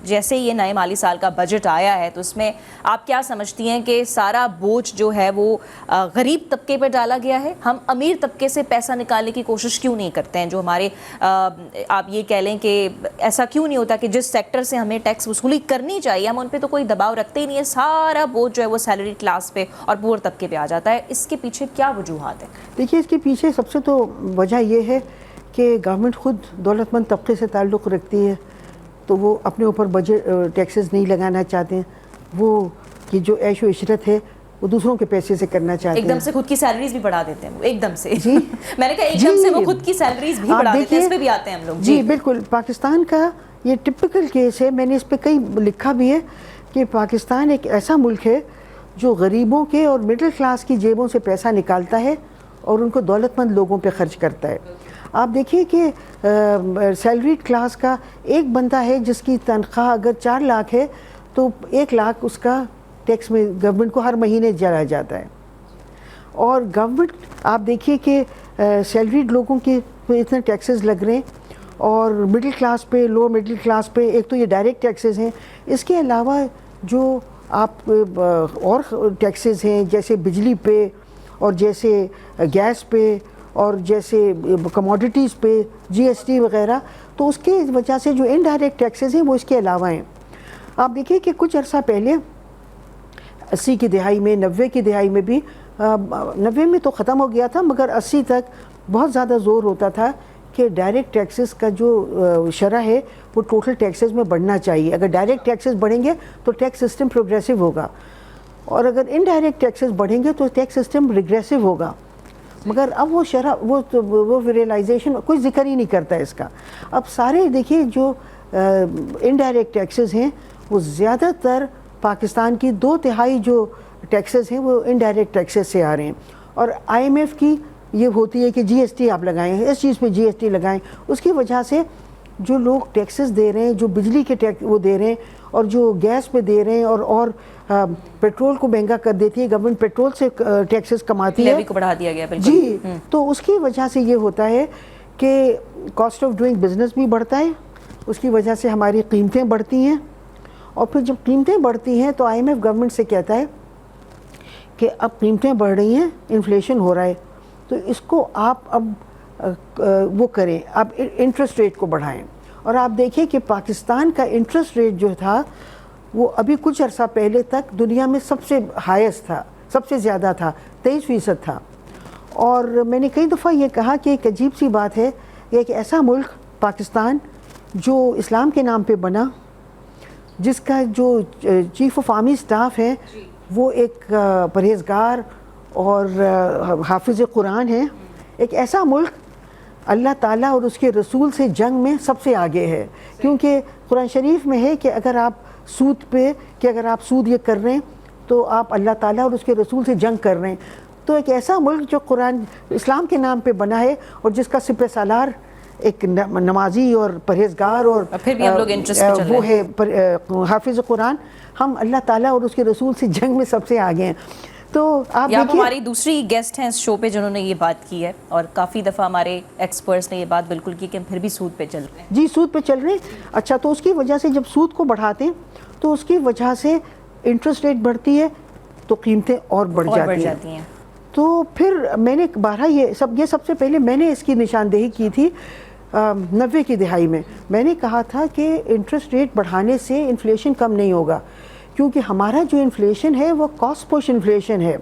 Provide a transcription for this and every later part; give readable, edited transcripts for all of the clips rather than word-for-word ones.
جیسے یہ نئے مالی سال کا بجٹ آیا ہے تو اس میں آپ کیا سمجھتی ہیں کہ سارا بوجھ جو ہے وہ غریب طبقے پہ ڈالا گیا ہے؟ ہم امیر طبقے سے پیسہ نکالنے کی کوشش کیوں نہیں کرتے ہیں؟ جو ہمارے آپ یہ کہہ لیں کہ ایسا کیوں نہیں ہوتا کہ جس سیکٹر سے ہمیں ٹیکس وصولی کرنی چاہیے ہم ان پہ تو کوئی دباؤ رکھتے ہی نہیں ہے، سارا بوجھ جو ہے وہ سیلری کلاس پہ اور پور طبقے پہ آ جاتا ہے؟ اس کے پیچھے کیا وجوہات ہیں؟ دیکھیے اس کے پیچھے سب سے تو وجہ یہ ہے کہ گورنمنٹ خود دولت مند طبقے سے تعلق رکھتی ہے، تو وہ اپنے اوپر بجٹ ٹیکسز نہیں لگانا چاہتے ہیں، وہ کہ جو عیش و عشرت ہے وہ دوسروں کے پیسے سے کرنا چاہتے ہیں۔ ایک دم سے خود کی سیلریز بھی بڑھا دیتے ہیں وہ، ایک دم سے جی میں نے کہا ایک دم سے وہ خود کی سیلریز بھی بڑھا دیتے ہیں، اس پہ بھی آتے ہیں ہم لوگ۔ جی بالکل، پاکستان کا یہ ٹپکل کیس ہے، میں نے اس پہ کئی لکھا بھی ہے کہ پاکستان ایک ایسا ملک ہے جو غریبوں کے اور مڈل کلاس کی جیبوں سے پیسہ نکالتا ہے اور ان کو دولت مند لوگوں پہ خرچ کرتا ہے۔ آپ دیکھیے کہ سیلریڈ کلاس کا ایک بندہ ہے جس کی تنخواہ اگر 4 لاکھ ہے تو 1 لاکھ اس کا ٹیکس میں گورنمنٹ کو ہر مہینے چلا جاتا ہے، اور گورنمنٹ آپ دیکھیے کہ سیلریڈ لوگوں کے اتنے ٹیکسز لگ رہے ہیں، اور مڈل کلاس پہ، لو مڈل کلاس پہ ایک تو یہ ڈائریکٹ ٹیکسز ہیں، اس کے علاوہ جو آپ اور ٹیکسز ہیں جیسے بجلی پہ اور جیسے گیس پہ اور جیسے کموڈیٹیز پہ جی ایس ٹی وغیرہ، تو اس کی وجہ سے جو انڈائریکٹ ٹیکسز ہیں وہ اس کے علاوہ ہیں۔ آپ دیکھیے کہ کچھ عرصہ پہلے 80 کی دہائی میں، 90 کی دہائی میں بھی، 90 میں تو ختم ہو گیا تھا مگر 80 تک بہت زیادہ زور ہوتا تھا کہ ڈائریکٹ ٹیکسز کا جو شرح ہے وہ ٹوٹل ٹیکسز میں بڑھنا چاہیے۔ اگر ڈائریکٹ ٹیکسز بڑھیں گے تو ٹیکس سسٹم پروگریسو ہوگا، اور اگر انڈائریکٹ ٹیکسز بڑھیں گے تو ٹیکس سسٹم ریگریسو ہوگا۔ مگر اب وہ شرح وہ ریئلائزیشن کوئی ذکر ہی نہیں کرتا ہے اس کا۔ اب سارے دیکھیے جو انڈائریکٹ ٹیکسز ہیں وہ زیادہ تر پاکستان کی 2/3 جو ٹیکسز ہیں وہ انڈائریکٹ ٹیکسز سے آ رہے ہیں، اور آئی ایم ایف کی یہ ہوتی ہے کہ جی ایس ٹی آپ لگائیں، اس چیز پہ جی ایس ٹی لگائیں۔ اس کی وجہ سے جو لوگ ٹیکسز دے رہے ہیں، جو بجلی کے ٹیکس وہ دے رہے ہیں، اور جو گیس پہ دے رہے ہیں، اور پیٹرول کو مہنگا کر دیتی ہے گورنمنٹ، پیٹرول سے ٹیکسز کماتی ہے، لیوی کو بڑھا دیا گیا بالکل۔ جی تو اس کی وجہ سے یہ ہوتا ہے کہ کاسٹ آف ڈوئنگ بزنس بھی بڑھتا ہے، اس کی وجہ سے ہماری قیمتیں بڑھتی ہیں، اور پھر جب قیمتیں بڑھتی ہیں تو آئی ایم ایف گورنمنٹ سے کہتا ہے کہ اب قیمتیں بڑھ رہی ہیں، انفلیشن ہو رہا ہے، تو اس کو آپ اب وہ کریں، اب انٹرسٹ ریٹ کو بڑھائیں۔ اور آپ دیکھیں کہ پاکستان کا انٹرسٹ ریٹ جو تھا وہ ابھی کچھ عرصہ پہلے تک دنیا میں سب سے ہائیسٹ تھا، سب سے زیادہ تھا، 23% تھا۔ اور میں نے کئی دفعہ یہ کہا کہ ایک عجیب سی بات ہے، یہ ایک ایسا ملک پاکستان جو اسلام کے نام پہ بنا، جس کا جو چیف آف آرمی اسٹاف ہے وہ ایک پرہیزگار اور حافظ قرآن ہے، ایک ایسا ملک اللہ تعالیٰ اور اس کے رسول سے جنگ میں سب سے آگے ہے، کیونکہ قرآن شریف میں ہے کہ اگر آپ سود یہ کر رہے ہیں تو آپ اللہ تعالیٰ اور اس کے رسول سے جنگ کر رہے ہیں۔ تو ایک ایسا ملک جو قرآن اسلام کے نام پہ بنا ہے اور جس کا سپہ سالار ایک نمازی اور پرہیزگار اور پھر بھی ہم لوگ انٹرسٹ پہ چل رہے ہیں، وہ ہے حافظ قرآن، ہم اللہ تعالیٰ اور اس کے رسول سے جنگ میں سب سے آگے ہیں۔ تو آپ یہ دیکھیے ہماری دوسری گیسٹ ہیں اس شو پہ جنہوں نے یہ بات کی ہے، اور کافی دفعہ ہمارے ایکسپرٹس نے یہ بات بالکل کی کہ ہم پھر بھی سود پہ چل رہے ہیں۔ جی سود پہ چل رہے ہیں۔ اچھا، تو اس کی وجہ سے جب سود کو بڑھاتے ہیں تو اس کی وجہ سے انٹرسٹ ریٹ بڑھتی ہے تو قیمتیں اور بڑھ جاتی ہیں۔ تو پھر میں نے بارہ یہ سب سے پہلے میں نے اس کی نشاندہی کی تھی 90 کی دہائی میں۔ میں نے کہا تھا کہ انٹرسٹ ریٹ بڑھانے سے انفلیشن کم نہیں ہوگا، کیونکہ ہمارا جو انفلیشن ہے وہ کاسٹ پش انفلیشن ہے،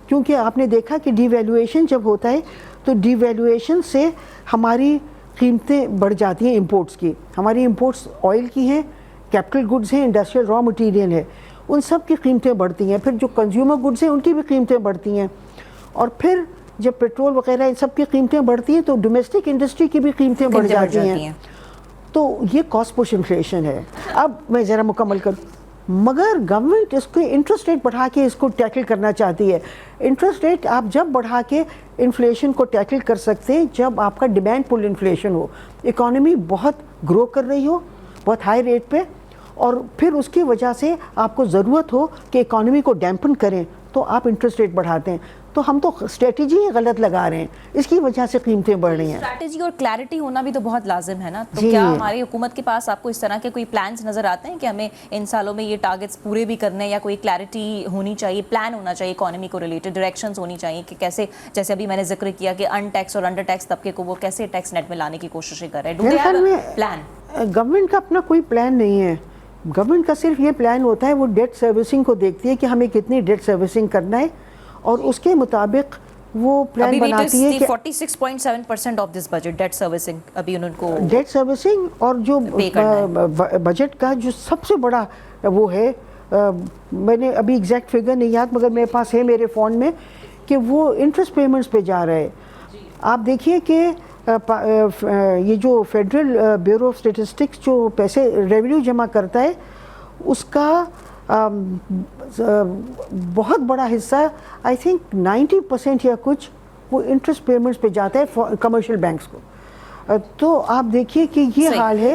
کیونکہ آپ نے دیکھا کہ ڈی ویلیویشن جب ہوتا ہے تو ڈی ویلیویشن سے ہماری قیمتیں بڑھ جاتی ہیں امپورٹس کی۔ ہماری امپورٹس آئل کی ہیں، کیپٹل گڈز ہیں، انڈسٹریل را مٹیریل ہے، ان سب کی قیمتیں بڑھتی ہیں۔ پھر جو کنزیومر گڈز ہیں ان کی بھی قیمتیں بڑھتی ہیں، اور پھر جب پیٹرول وغیرہ ان سب کی قیمتیں بڑھتی ہیں تو ڈومیسٹک انڈسٹری کی بھی قیمتیں بڑھ جاتی ہیں۔ تو یہ کاسٹ پش انفلیشن ہے۔ اب میں ذرا مکمل کروں، مگر گورنمنٹ اس کو انٹرسٹ ریٹ بڑھا کے اس کو ٹیکل کرنا چاہتی ہے۔ انٹرسٹ ریٹ آپ جب بڑھا کے انفلیشن کو ٹیکل کر سکتے ہیں جب آپ کا ڈیمانڈ پل انفلیشن ہو، اکانومی بہت گرو کر رہی ہو بہت ہائی ریٹ پہ، اور پھر اس کی وجہ سے آپ کو ضرورت ہو کہ اکانومی کو ڈیمپن کریں تو آپ انٹرسٹ ریٹ بڑھاتے ہیں۔ تو ہم تو اسٹریٹجی غلط لگا رہے ہیں, اس کی وجہ سے قیمتیں بڑھ رہی ہیں. اسٹریٹجی اور کلیئرٹی ہونا بھی تو بہت لازم ہے نا. تو جی. کیا ہماری حکومت کے پاس آپ کو اس طرح کے کوئی پلانز نظر آتے ہیں کہ ہمیں ان سالوں میں یہ ٹارگٹس پورے بھی کرنے ہیں, یا کوئی کلیئرٹی ہونی چاہیے, پلان ہونا چاہیے اکانومی کو ریلیٹڈ, ڈائریکشنز ہونی چاہیے کہ کیسے, جیسے ابھی میں نے ذکر کیا کہ ان ٹیکس اور انڈر ٹیکس طبقے کو وہ کیسے ٹیکس نیٹ میں لانے کی کوششیں کر رہے ہیں. میرے خیال میں پلان گورنمنٹ کا اپنا کوئی پلان نہیں ہے. گورنمنٹ کا صرف یہ پلان ہوتا ہے, وہ ڈیٹ سروسنگ کو دیکھتی ہے کہ ہمیں کتنی ڈیٹ سروسنگ کرنا ہے, اور اس کے مطابق وہ پلان بناتی ہے کہ 46.7% of this budget date servicing, ابھی ان کو ڈیٹ سروسنگ, اور جو بجٹ کا جو سب سے بڑا وہ ہے, میں نے ابھی ایگزیکٹ فگر نہیں یاد مگر میرے پاس ہے میرے فون میں, کہ وہ انٹرسٹ پیمنٹس پہ جا رہا ہے. آپ دیکھیے کہ یہ جو فیڈرل بیورو آف اسٹیٹسٹکس جو پیسے ریونیو جمع کرتا ہے, اس کا بہت بڑا حصہ, آئی تھنک 90% یا کچھ, وہ انٹرسٹ پیمنٹس پہ جاتا ہے کمرشل بینکس کو. تو آپ دیکھیے کہ یہ حال ہے.